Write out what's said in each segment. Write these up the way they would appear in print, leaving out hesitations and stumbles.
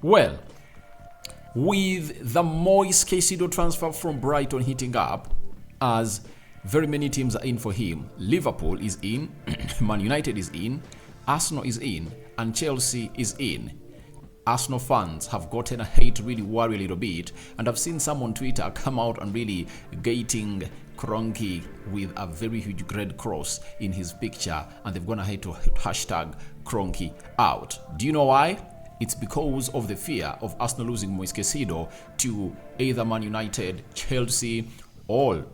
Well, with the Moises Caicedo transfer from Brighton heating up, as very many teams are in for him. Liverpool is in, Man United is in, Arsenal is in, and Chelsea is in. Arsenal fans have gotten a hate to really worry a little bit, and I've seen some on Twitter come out and really gating Kroenke with a very huge red cross in his picture, and they've gone ahead to hashtag Kroenke out. Do you know why? It's because of the fear of Arsenal losing Moises Caicedo to either Man United, Chelsea, or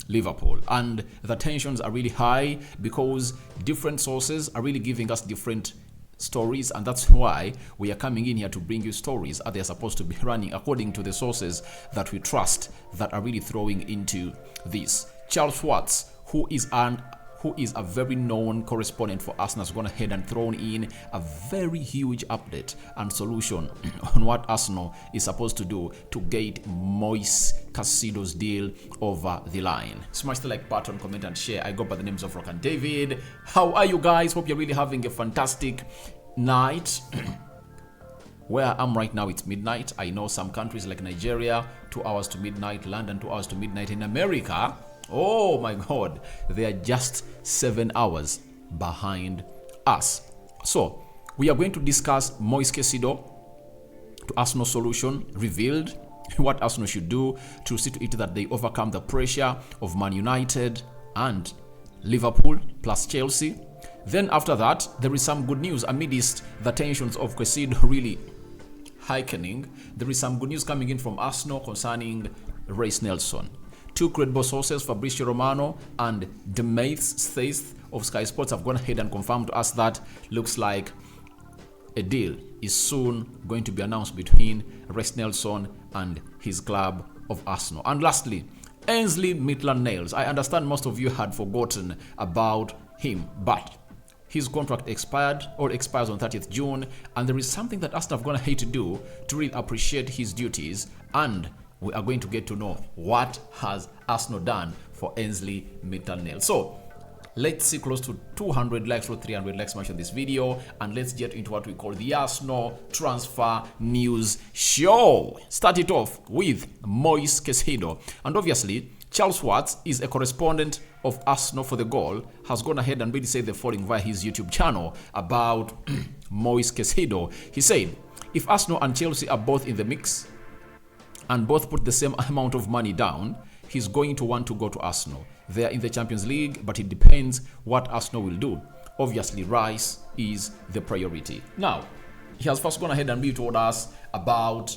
Liverpool. And the tensions are really high because different sources are really giving us different stories, and that's why we are coming in here to bring you stories as they're supposed to be running according to the sources that we trust that are really throwing into this. Charles Watts, who is a very known correspondent for Arsenal, has gone ahead and thrown in a very huge update and solution on what Arsenal is supposed to do to get Moises Caicedo's deal over the line. Smash the like button, comment, and share. I go by the names of Rokani David. How are you guys? Hope you're really having a fantastic night. Where I am right now, it's midnight. I know some countries like Nigeria, 2 hours to midnight, London, 2 hours to midnight. In America, oh my God, they are just 7 hours behind us. So we are going to discuss Moises Caicedo to Arsenal solution revealed, what Arsenal should do to see to it that they overcome the pressure of Man United and Liverpool plus Chelsea. Then after that, there is some good news amidst the tensions of Caicedo really heightening. There is some good news coming in from Arsenal concerning Reiss Nelson. Two credible sources, Fabrizio Romano and Maitland-Niles of Sky Sports, have gone ahead and confirmed to us that looks like a deal is soon going to be announced between Reiss Nelson and his club of Arsenal. And lastly, Maitland-Niles. I understand most of you had forgotten about him, but his contract expires on 30th June, and there is something that Arsenal have gone ahead to do to really appreciate his duties, and we are going to get to know what has Arsenal done for Maitland-Niles. So let's see close to 200 likes or 300 likes much on this video, and let's get into what we call the Arsenal transfer news show. Start it off with Moises Caicedo, and obviously Charles Watts is a correspondent of Arsenal for the Goal, has gone ahead and really said the following via his YouTube channel about Moises Caicedo. He said, if Arsenal and Chelsea are both in the mix and both put the same amount of money down, he's going to want to go to Arsenal. They are in the Champions League, but it depends what Arsenal will do. Obviously, Rice is the priority. Now, he has first gone ahead and told us about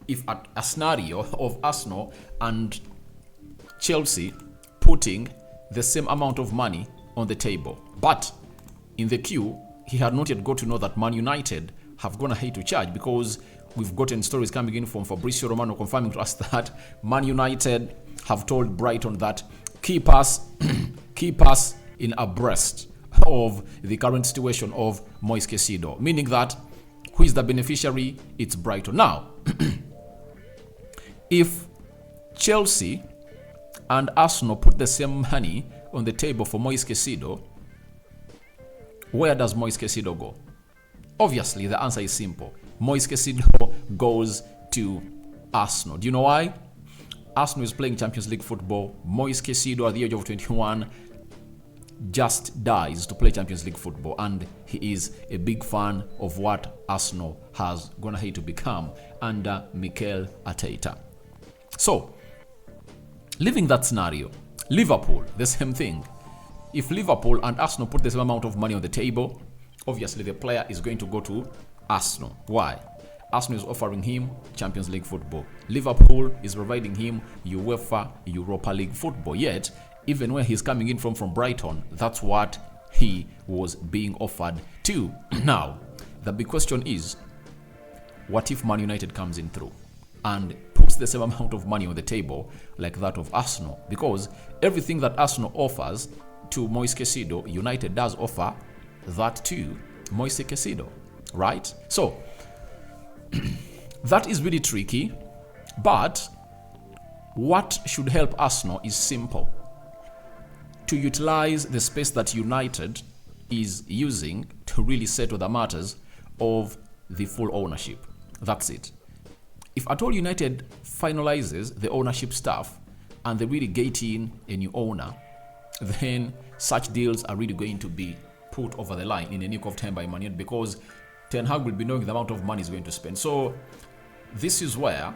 if a scenario of Arsenal and Chelsea putting the same amount of money on the table. But in the queue, he had not yet got to know that Man United have gone ahead to charge, because we've gotten stories coming in from Fabrizio Romano confirming to us that Man United have told Brighton that keep us in abreast of the current situation of Moises Caicedo, meaning that who is the beneficiary? It's Brighton. Now, if Chelsea and Arsenal put the same money on the table for Moises Caicedo, where does Moises Caicedo go? Obviously, the answer is simple. Moises Caicedo goes to Arsenal. Do you know why? Arsenal is playing Champions League football. Moises Caicedo at the age of 21 just dies to play Champions League football, and he is a big fan of what Arsenal has gone ahead to become under Mikel Arteta. So, leaving that scenario, Liverpool, the same thing. If Liverpool and Arsenal put the same amount of money on the table, obviously the player is going to go to Arsenal. Why? Arsenal is offering him Champions League football. Liverpool is providing him UEFA Europa League football. Yet, even when he's coming in from Brighton, that's what he was being offered to. Now, the big question is, what if Man United comes in through and puts the same amount of money on the table like that of Arsenal? Because everything that Arsenal offers to Moises Caicedo, United does offer that to Moises Caicedo, right? So, that is really tricky, but what should help Arsenal is simple. To utilize the space that United is using to really settle the matters of the full ownership. That's it. If at all United finalizes the ownership stuff and they really get in a new owner, then such deals are really going to be put over the line in a nick of time by Man United, because Ten Hag will be knowing the amount of money he's going to spend. So this is where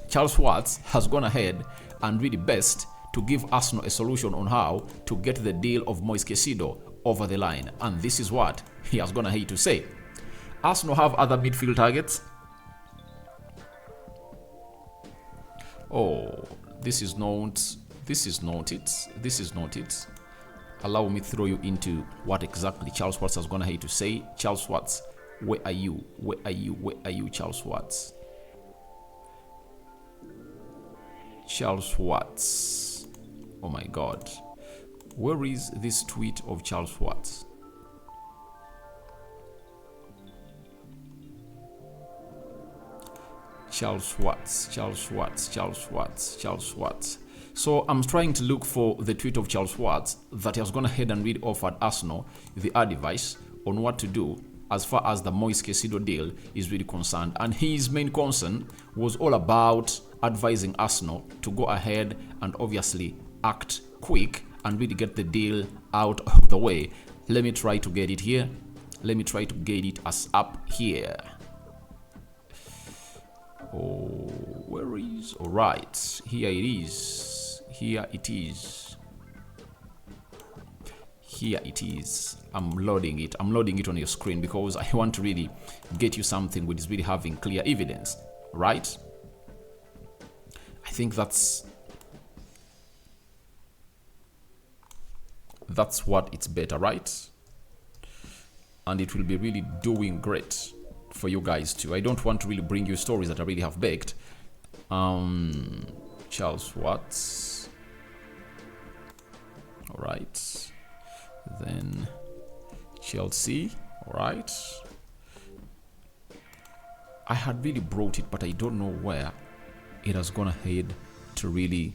Charles Schwartz has gone ahead and really best to give Arsenal a solution on how to get the deal of Moises Caicedo over the line. And this is what he has gone ahead to say. Arsenal have other midfield targets. Oh, this is not it. Allow me to throw you into what exactly Charles Schwartz has gone ahead to say. Charles Schwartz, where are you? Where are you, Charles Schwartz? Charles Schwartz. Oh my God. Where is this tweet of Charles Schwartz? Charles Schwartz. So I'm trying to look for the tweet of Charles Schwartz that he has gone ahead and really offered Arsenal the advice on what to do as far as the Moises Caicedo deal is really concerned. And his main concern was all about advising Arsenal to go ahead and obviously act quick and really get the deal out of the way. Let me try to get it here. Let me try to get it as up here. Oh, where is? All right, here it is. Here it is. I'm loading it on your screen because I want to really get you something which is really having clear evidence, right? I think that's what it's better, right? And it will be really doing great for you guys too. I don't want to really bring you stories that I really have baked. Charles Schwartz. All right. Then Chelsea. All right. I had really brought it, but I don't know where it has gone ahead to really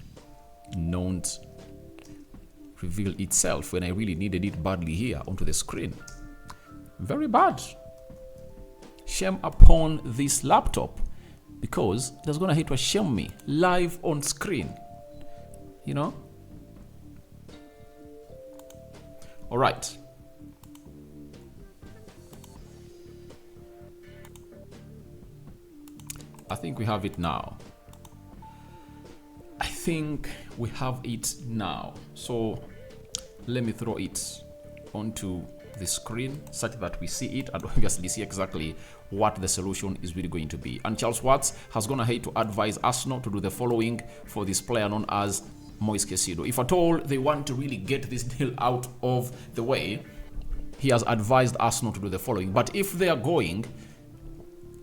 not reveal itself when I really needed it badly here onto the screen. Very bad. Shame upon this laptop, because that's gonna hate to shame me live on screen, you know. All right. I think we have it now. So let me throw it onto the screen such that we see it and obviously see exactly what the solution is really going to be. And Charles Schwartz has gone ahead to advise Arsenal to do the following for this player known as Moises Caicedo. If at all they want to really get this deal out of the way, he has advised Arsenal to do the following. But if they are going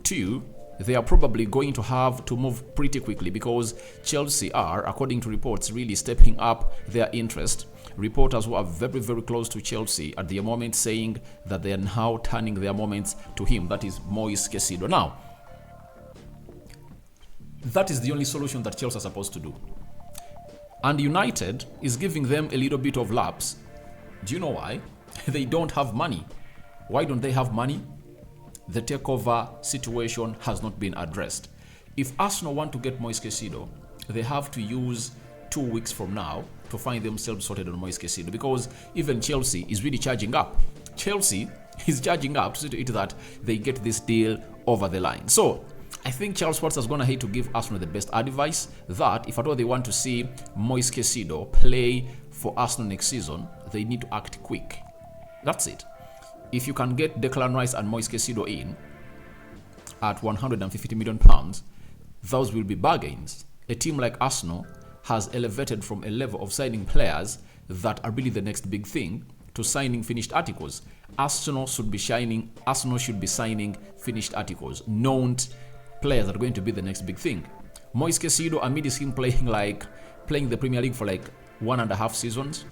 to, they are probably going to have to move pretty quickly, because Chelsea are, according to reports, really stepping up their interest. Reporters who are very, very close to Chelsea at the moment saying that they are now turning their moments to him, that is Moises Caicedo. Now, that is the only solution that Chelsea are supposed to do. And United is giving them a little bit of lapse. Do you know why? They don't have money. Why don't they have money? The takeover situation has not been addressed. If Arsenal want to get Moises Caicedo, they have to use 2 weeks from now to find themselves sorted on Moises Caicedo, because even Chelsea is really charging up. Chelsea is charging up to see to it that they get this deal over the line. So I think Charles Schwartz has gone ahead to give Arsenal the best advice that if at all they want to see Moises Caicedo play for Arsenal next season, they need to act quick. That's it. If you can get Declan Rice and Moises Caicedo in at £150 million, those will be bargains. A team like Arsenal has elevated from a level of signing players that are really the next big thing to signing finished articles. Arsenal should be signing finished articles, known players that are going to be the next big thing. Moises Caicedo, amid him playing the Premier League for like 1.5 seasons,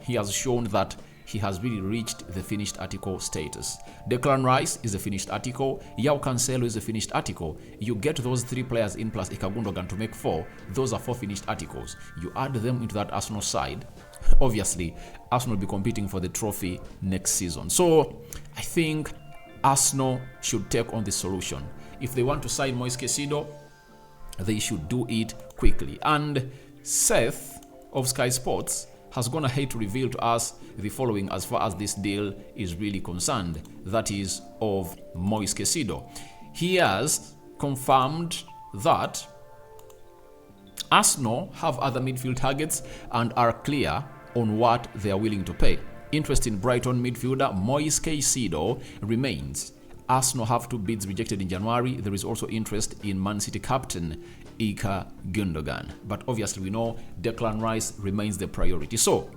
he has shown that he has really reached the finished article status. Declan Rice is a finished article. João Cancelo is a finished article. You get those 3 players in plus Ika Gundogan to make 4. Those are 4 finished articles. You add them into that Arsenal side. Obviously, Arsenal will be competing for the trophy next season. So I think Arsenal should take on the solution. If they want to sign Moises Caicedo, they should do it quickly. And Seth of Sky Sports has gone ahead to reveal to us the following as far as this deal is really concerned, that is of Moises Caicedo. He has confirmed that Arsenal have other midfield targets and are clear on what they are willing to pay. Interest in Brighton midfielder Moises Caicedo remains. Arsenal have 2 bids rejected in January. There is also interest in Man City captain Ilkay Gundogan. But obviously we know Declan Rice remains the priority. So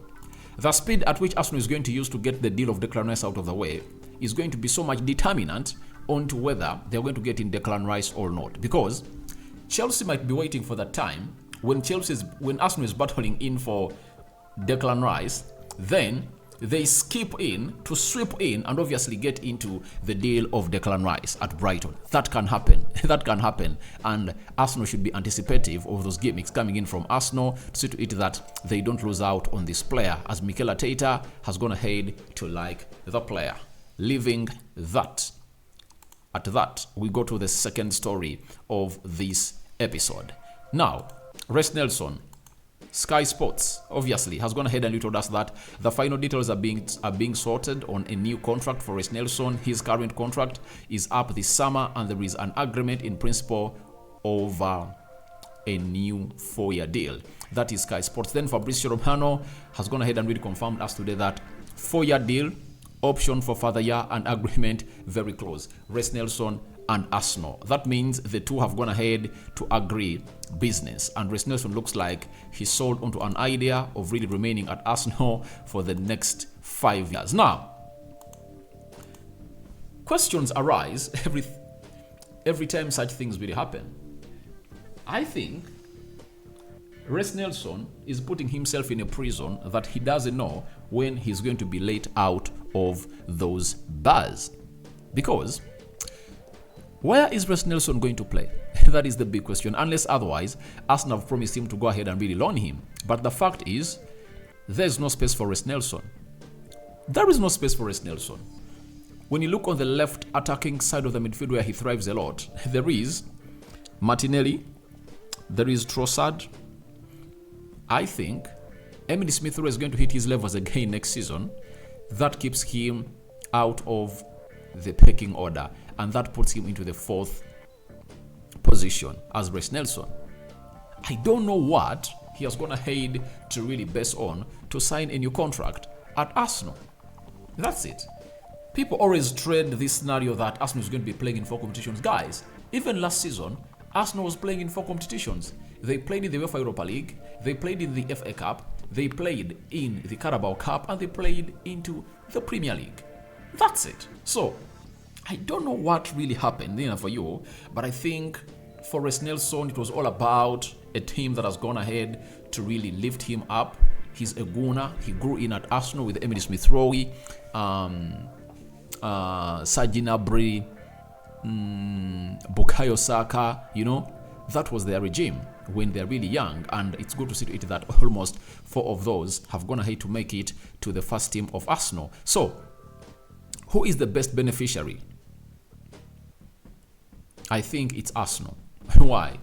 the speed at which Arsenal is going to use to get the deal of Declan Rice out of the way is going to be so much determinant onto whether they're going to get in Declan Rice or not. Because Chelsea might be waiting for that time when Arsenal is battling in for Declan Rice, then they skip in to sweep in and obviously get into the deal of Declan Rice at Brighton. That can happen. That can happen. And Arsenal should be anticipative of those gimmicks coming in from Arsenal to see to it that they don't lose out on this player, as Mikel Arteta has gone ahead to like the player. Leaving that. At that, we go to the second story of this episode. Now, Reiss Nelson, Sky Sports, obviously, has gone ahead and told us that the final details are being sorted on a new contract for Reiss Nelson. His current contract is up this summer, and there is an agreement in principle over a new 4-year deal. That is Sky Sports. Then Fabrizio Romano has gone ahead and really confirmed us today that 4-year deal, option for further year, and agreement very close. Reiss Nelson and Arsenal. That means the two have gone ahead to agree business. And Reiss Nelson looks like he's sold onto an idea of really remaining at Arsenal for the next 5 years. Now, questions arise every time such things really happen. I think Reiss Nelson is putting himself in a prison that he doesn't know when he's going to be let out of those bars. Because where is Reiss Nelson going to play? That is the big question. Unless otherwise, Arsenal have promised him to go ahead and really loan him. But the fact is, there's no space for Reiss Nelson. There is no space for Reiss Nelson. When you look on the left attacking side of the midfield where he thrives a lot, there is Martinelli, there is Trossard. I think Emile Smith Rowe is going to hit his levels again next season. That keeps him out of the pecking order, and that puts him into the 4th position as Reiss Nelson. I don't know what he has gone ahead to really base on to sign a new contract at Arsenal. That's it. People always trade this scenario that Arsenal is going to be playing in 4 competitions. Guys, even last season, Arsenal was playing in 4 competitions. They played in the UEFA Europa League, they played in the FA Cup, they played in the Carabao Cup, and they played into the Premier League. That's it. So, I don't know what really happened there for you, but I think for Reiss Nelson, it was all about a team that has gone ahead to really lift him up. He's a gooner. He grew in at Arsenal with Emile Smith Rowe, Serge Gnabry, Bukayo Saka. You know, that was their regime when they're really young, and it's good to see it that almost 4 of those have gone ahead to make it to the first team of Arsenal. So, who is the best beneficiary? I think it's Arsenal. Why?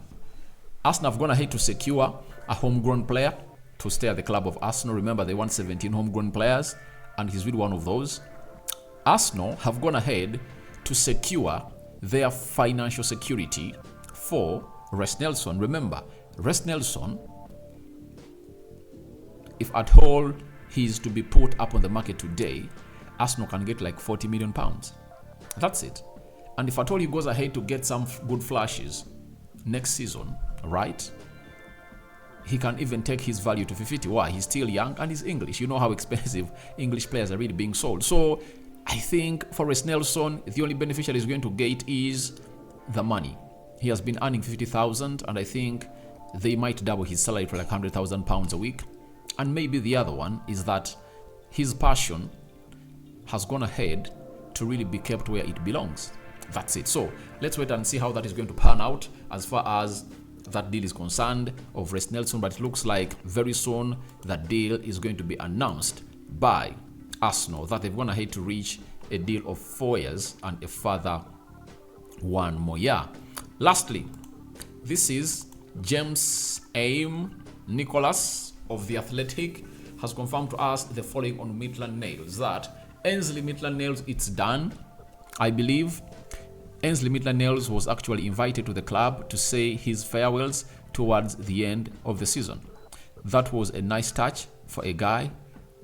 Arsenal have gone ahead to secure a homegrown player to stay at the club of Arsenal. Remember, they want 17 homegrown players, and he's really one of those. Arsenal have gone ahead to secure their financial security for Reiss Nelson. Remember, Reiss Nelson, if at all he's to be put up on the market today, Arsenal can get like £40 million. That's it. And if at all he goes ahead to get some good flashes next season, right, he can even take his value to 50. Why? He's still young and he's English. You know how expensive English players are really being sold. So I think for Reiss Nelson, the only beneficiary he's going to get is the money. He has been earning 50,000, and I think they might double his salary for like £100,000 a week. And maybe the other one is that his passion has gone ahead to really be kept where it belongs. That's it. So let's wait and see how that is going to pan out as far as that deal is concerned of Reiss Nelson. But it looks like very soon that deal is going to be announced by Arsenal, that they've gone ahead to reach a deal of 4 years and a further 1 more year. Lastly, this is James Aim Nicholas of The Athletic has confirmed to us the following on Maitland-Niles, that Ainsley Maitland-Niles, it's done. I believe Ainsley Maitland-Niles was actually invited to the club to say his farewells towards the end of the season. That was a nice touch for a guy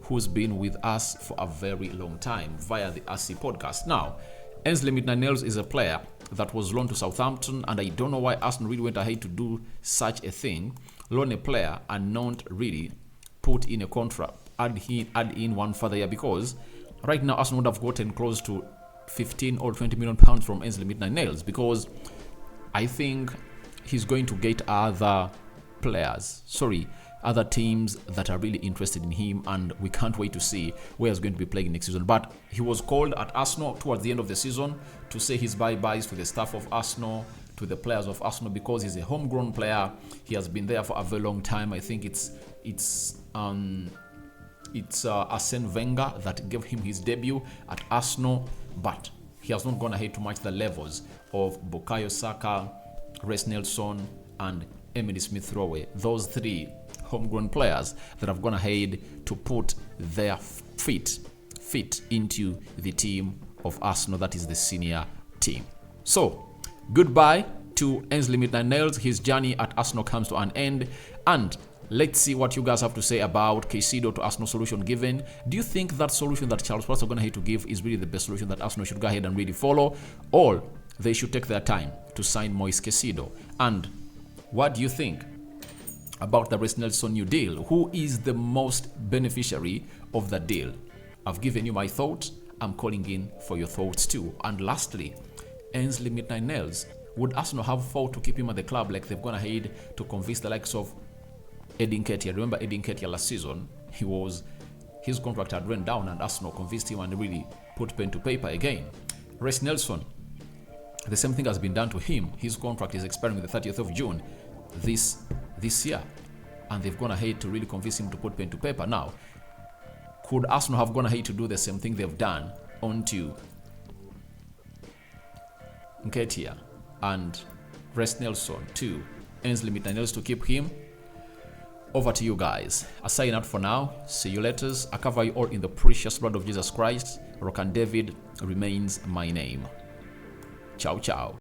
who's been with us for a very long time via the RC podcast. Now, Ainsley Maitland-Niles is a player that was loaned to Southampton, and I don't know why Arsenal really went ahead to do such a thing. Loan a player and not really put in a contract, add in 1 further year, because right now Arsenal would have gotten close to 15 or 20 million pounds from Ainsley Maitland-Niles, because I think he's going to get other teams that are really interested in him, and we can't wait to see where he's going to be playing next season. But he was called at Arsenal towards the end of the season to say his bye-byes to the staff of Arsenal, to the players of Arsenal, because he's a homegrown player. He has been there for a very long time. I think it's Arsene Wenger that gave him his debut at Arsenal, but he has not gone ahead to match the levels of Bukayo Saka, Reiss Nelson, and Emily Smith-Rowe. Those 3 homegrown players that have gone ahead to put their feet into the team of Arsenal, that is the senior team. So, goodbye to Ainsley Maitland-Niles. His journey at Arsenal comes to an end, and let's see what you guys have to say about Caicedo to Arsenal solution given. Do you think that solution that Charles Spurs are going to have to give is really the best solution that Arsenal should go ahead and really follow, or they should take their time to sign Moises Caicedo? And what do you think about the Reiss Nelson new deal? Who is the most beneficiary of the deal? I've given you my thoughts. I'm calling in for your thoughts too. And lastly, Ainsley Maitland-Niles, would Arsenal have fought to keep him at the club like they've gone ahead to convince the likes of Eddie Nketiah? Remember Eddie Nketiah last season? His contract had run down, and Arsenal convinced him and really put pen to paper again. Reiss Nelson, the same thing has been done to him. His contract is expiring with the 30th of June this year, and they've gone ahead to really convince him to put pen to paper. Now, could Arsenal have gone ahead to do the same thing they've done onto Nketiah and Reiss Nelson to Ainsley Maitland-Niles to keep him? Over to you guys. I sign out for now. See you later. I cover you all in the precious blood of Jesus Christ. Rokani David remains my name. Ciao, ciao.